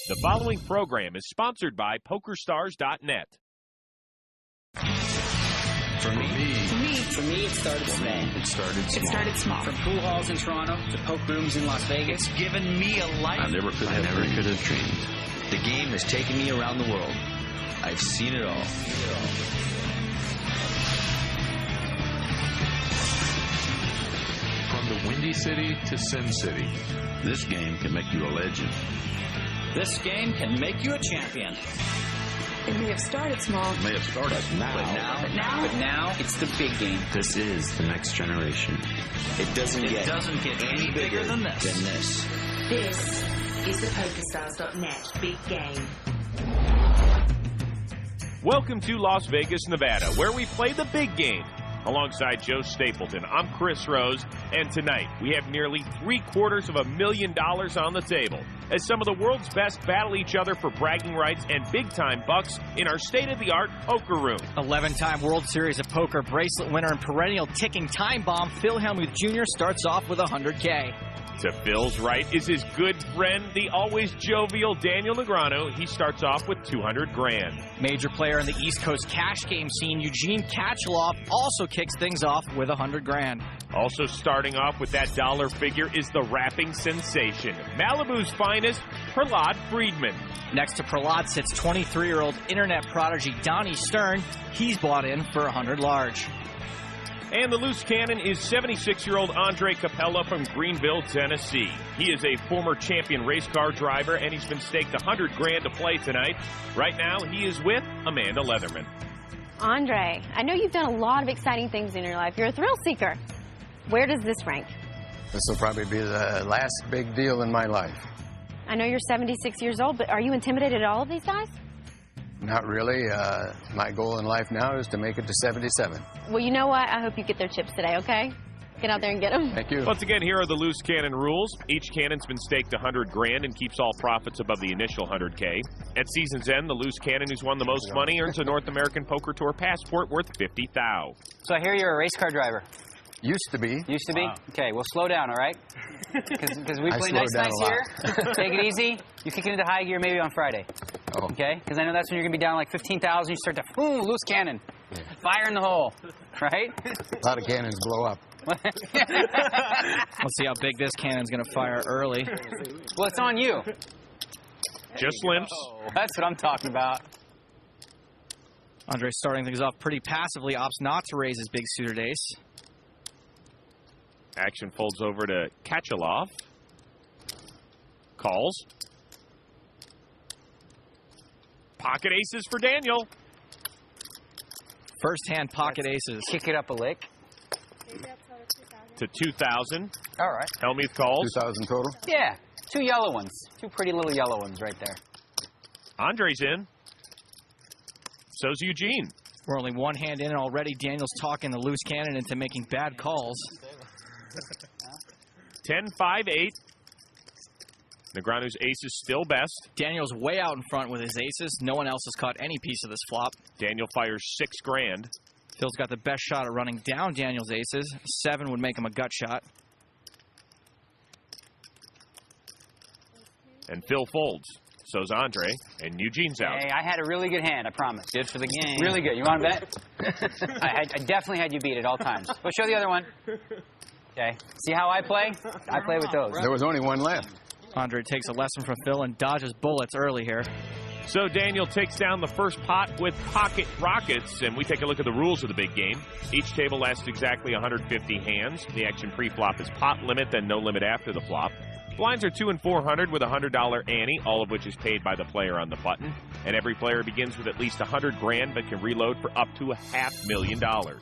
The following program is sponsored by PokerStars.net. For me, it started small. It started small. From pool halls in Toronto to poke rooms in Las Vegas. It's given me a life I never could have dreamed. The game has taken me around the world. I've seen it all. From the Windy City to Sin City, this game can make you a legend. This game can make you a champion. It may have started small. It may have started But now it's the big game. This is the next generation. It doesn't get any bigger than this. This is the PokerStars.net big game. Welcome to Las Vegas, Nevada, where we play the big game. Alongside Joe Stapleton, I'm Chris Rose, and tonight we have nearly $750,000 on the table as some of the world's best battle each other for bragging rights and big-time bucks in our state-of-the-art poker room. 11-time World Series of Poker bracelet winner and perennial ticking time bomb Phil Hellmuth Jr. starts off with $100K. To Phil's right is his good friend, the always jovial Daniel Negreanu. He starts off with $200,000. Major player in the East Coast cash game scene, Eugene Katcheloff, also kicks things off with $100,000. Also starting off with that dollar figure is the rapping sensation, Malibu's finest, Prahlad Friedman. Next to Prahlad sits 23-year-old internet prodigy Donnie Stern. He's bought in for $100 large. And the loose cannon is 76-year-old Andre Capella from Greenville, Tennessee. He is a former champion race car driver, and he's been staked $100,000 to play tonight. Right now, he is with Amanda Leatherman. Andre, I know you've done a lot of exciting things in your life. You're a thrill seeker. Where does this rank? This will probably be the last big deal in my life. I know you're 76 years old, but are you intimidated at all of these guys? Not really. My goal in life now is to make it to 77. Well, you know what? I hope you get their chips today, okay? Get out there and get them. Thank you. Once again, here are the loose cannon rules. Each cannon's been staked $100,000 and keeps all profits above the initial $100K. At season's end, the loose cannon who's won the most money earns a North American Poker Tour passport worth $50,000. So I hear you're a race car driver. Used to be. Used to be? Wow. Okay, well, slow down, all right? Because we play nice here. Take it easy. You kick it into high gear maybe on Friday. Oh. Okay? Because I know that's when you're going to be down like 15,000. You start to, boom, loose cannon. Fire in the hole. Right? A lot of cannons blow up. Let's see how big this cannon's going to fire early. Well, it's on you. Just limps. That's what I'm talking about. Andre starting things off pretty passively, opts not to raise his big suited ace. Action folds over to Katcheloff. Calls. Pocket aces for Daniel. First hand pocket aces. Kick it up a lick. To 2,000. All right. Hellmuth calls. 2,000 total? Yeah. Two yellow ones. Two pretty little yellow ones right there. Andre's in. So's Eugene. We're only one hand in, and already Daniel's talking the loose cannon into making bad calls. 10-5-8. Negreanu's ace is still best. Daniel's way out in front with his aces. No one else has caught any piece of this flop. Daniel fires $6,000. Phil's got the best shot at running down Daniel's aces. 7 would make him a gut shot. And Phil folds. So's Andre. And Eugene's out. Hey, I had a really good hand, I promise. Good for the game. Really good. You want to bet? I definitely had you beat at all times. Well, show the other one. Okay. See how I play? I play with those. There was only one left. Andre takes a lesson from Phil and dodges bullets early here. So Daniel takes down the first pot with pocket rockets, and we take a look at the rules of the big game. Each table lasts exactly 150 hands. The action pre-flop is pot limit, then no limit after the flop. Blinds are 2 and 400 with a $100 ante, all of which is paid by the player on the button. And every player begins with at least $100,000 but can reload for up to $500,000.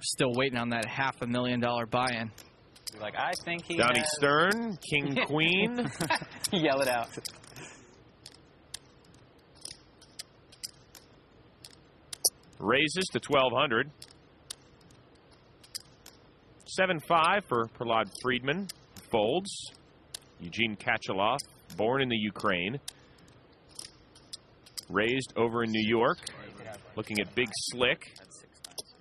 Still waiting on that $500,000 buy-in. Like, I think he Donnie has... Stern, King, Queen. Yell it out. Raises to 1,200. 7-5 for Prahlad Friedman. Folds. Eugene Katcheloff, born in the Ukraine. Raised over in New York. Looking at Big Slick.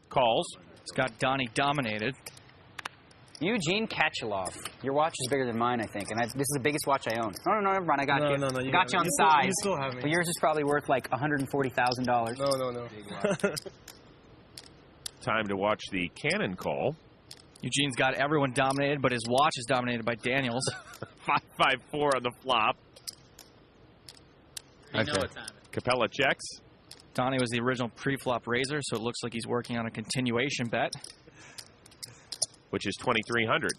Calls. It's got Donnie dominated. Eugene Kachelov. Your watch is bigger than mine, I think, and this is the biggest watch I own. No, never mind. I got you. No, you got you on size. You still have me. But yours is probably worth like $140,000. No. Time to watch the cannon call. Eugene's got everyone dominated, but his watch is dominated by Daniels. 5-5-4 on the flop. You know what time it is. Capella checks. Donnie was the original pre-flop raiser, so it looks like he's working on a continuation bet. Which is 2,300.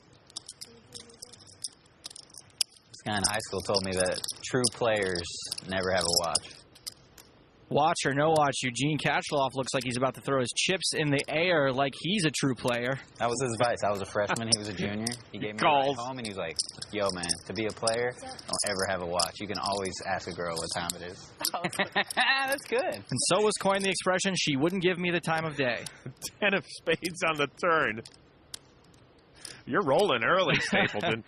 This guy in high school told me that true players never have a watch. Watch or no watch, Eugene Kachelov looks like he's about to throw his chips in the air like he's a true player. That was his advice. I was a freshman. He was a junior. He gave me a ride home, and he was like, yo, man, to be a player, don't ever have a watch. You can always ask a girl what time it is. That's good. And so was coined the expression, she wouldn't give me the time of day. 10 of spades on the turn. You're rolling early, Stapleton.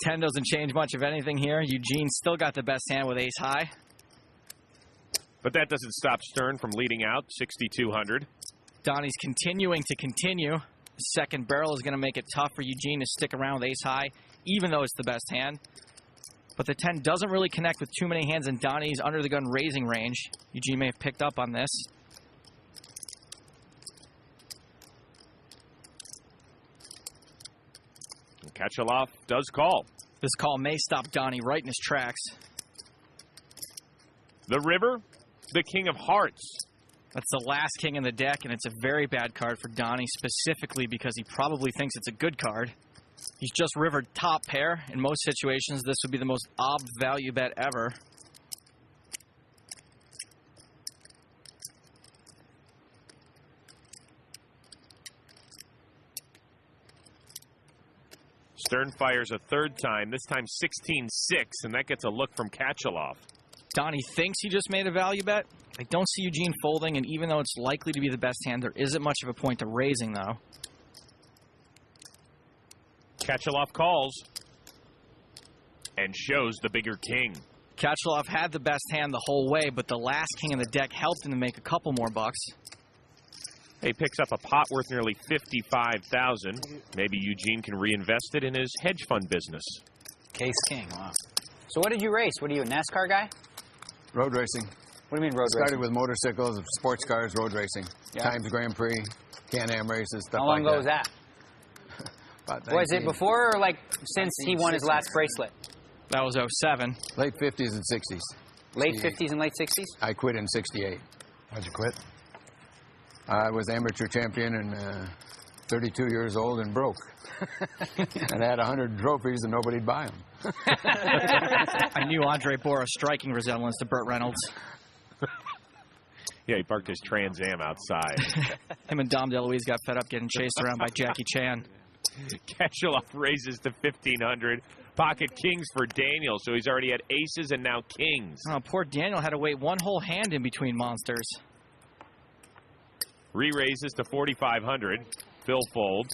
10 doesn't change much of anything here. Eugene still got the best hand with ace high. But that doesn't stop Stern from leading out, 6,200. Donnie's continuing to continue. The second barrel is going to make it tough for Eugene to stick around with ace high, even though it's the best hand. But the 10 doesn't really connect with too many hands in Donnie's under-the-gun raising range. Eugene may have picked up on this. Kachelov does call. This call may stop Donnie right in his tracks. The river, the king of hearts. That's the last king in the deck, and it's a very bad card for Donnie, specifically because he probably thinks it's a good card. He's just rivered top pair. In most situations, this would be the most ob value bet ever. Stern fires a third time, this time 16-6, and that gets a look from Kachelov. Donnie thinks he just made a value bet. I don't see Eugene folding, and even though it's likely to be the best hand, there isn't much of a point to raising, though. Kachelov calls and shows the bigger king. Kachelov had the best hand the whole way, but the last king in the deck helped him to make a couple more bucks. He picks up a pot worth nearly $55,000. Maybe Eugene can reinvest it in his hedge fund business. Case king, wow. So what did you race? What are you, a NASCAR guy? Road racing. What do you mean road Started racing? with motorcycles, sports cars, road racing. Yeah. Times Grand Prix, Can-Am races, stuff How long like ago that. was that? About Was it 19 before or like since he won his last bracelet? That was 07. Late 50s and 60s. Late 50s and late 60s? I quit in 68. How'd you quit? I was amateur champion and 32 years old and broke. And I had 100 trophies and nobody'd buy them. I knew Andre bore a striking resemblance to Burt Reynolds. Yeah, he parked his Trans Am outside. Him and Dom DeLuise got fed up getting chased around by Jackie Chan. Kachelov raises to 1,500. Pocket kings for Daniel, so he's already had aces and now kings. Oh, poor Daniel had to wait one whole hand in between monsters. Re-raises to 4,500. Phil folds.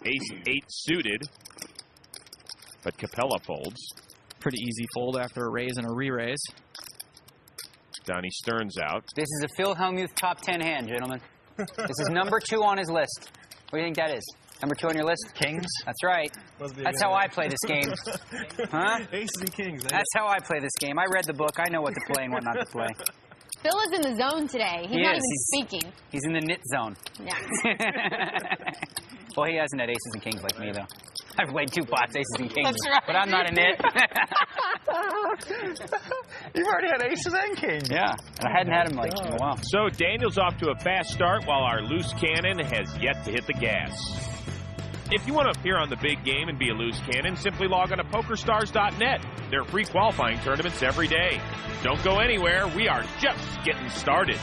Ace-8 suited, but Capella folds. Pretty easy fold after a raise and a re-raise. Donnie Stern's out. This is a Phil Hellmuth top 10 hand, gentlemen. This is number 2 on his list. What do you think that is? Number 2 on your list? Kings? That's right. That's how I play this game. Huh? Aces and kings. That's how I play this game. I read the book. I know what to play and what not to play. Phil is in the zone today. He's not even speaking. He's in the knit zone. Yeah. Well, he hasn't had aces and kings like me, though. I've played 2 pots, aces and kings. That's right. But I'm not a knit. You've already had aces and kings. Yeah, and I hadn't had him like in a while. So Daniel's off to a fast start while our loose cannon has yet to hit the gas. If you want to appear on the big game and be a loose cannon, simply log on to PokerStars.net. There are free qualifying tournaments every day. Don't go anywhere. We are just getting started.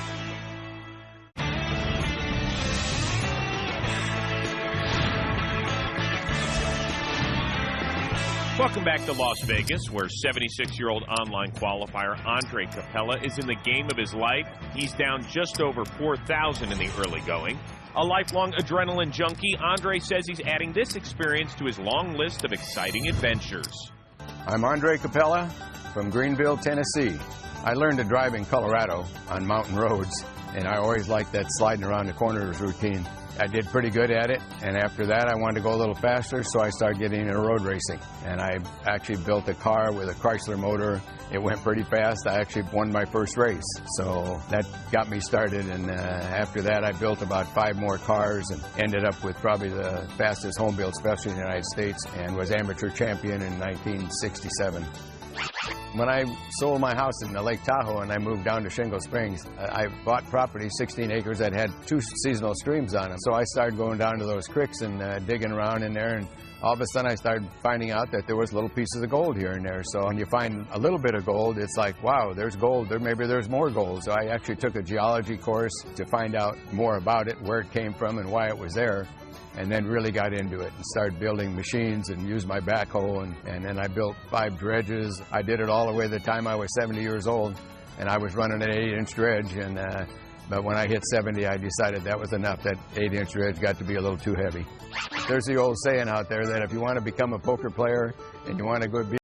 Welcome back to Las Vegas, where 76-year-old online qualifier Andre Capella is in the game of his life. He's down just over 4,000 in the early going. A lifelong adrenaline junkie, Andre says he's adding this experience to his long list of exciting adventures. I'm Andre Capella from Greenville, Tennessee. I learned to drive in Colorado on mountain roads, and I always liked that sliding around the corners routine. I did pretty good at it, and after that I wanted to go a little faster, so I started getting into road racing. And I actually built a car with a Chrysler motor. It went pretty fast. I actually won my first race, so that got me started. And after that I built about 5 more cars and ended up with probably the fastest home-built special in the United States, and was amateur champion in 1967. When I sold my house in Lake Tahoe and I moved down to Shingle Springs, I bought property, 16 acres, that had 2 seasonal streams on it. So I started going down to those creeks and digging around in there, and all of a sudden I started finding out that there was little pieces of gold here and there. So when you find a little bit of gold, it's like, wow, there's gold. Maybe there's more gold. So I actually took a geology course to find out more about it, where it came from and why it was there. And then really got into it and started building machines and used my backhoe. And then I built 5 dredges. I did it all the way to the time I was 70 years old. And I was running an 8-inch dredge. But when I hit 70, I decided that was enough. That 8-inch dredge got to be a little too heavy. There's the old saying out there that if you want to become a poker player and you want to go be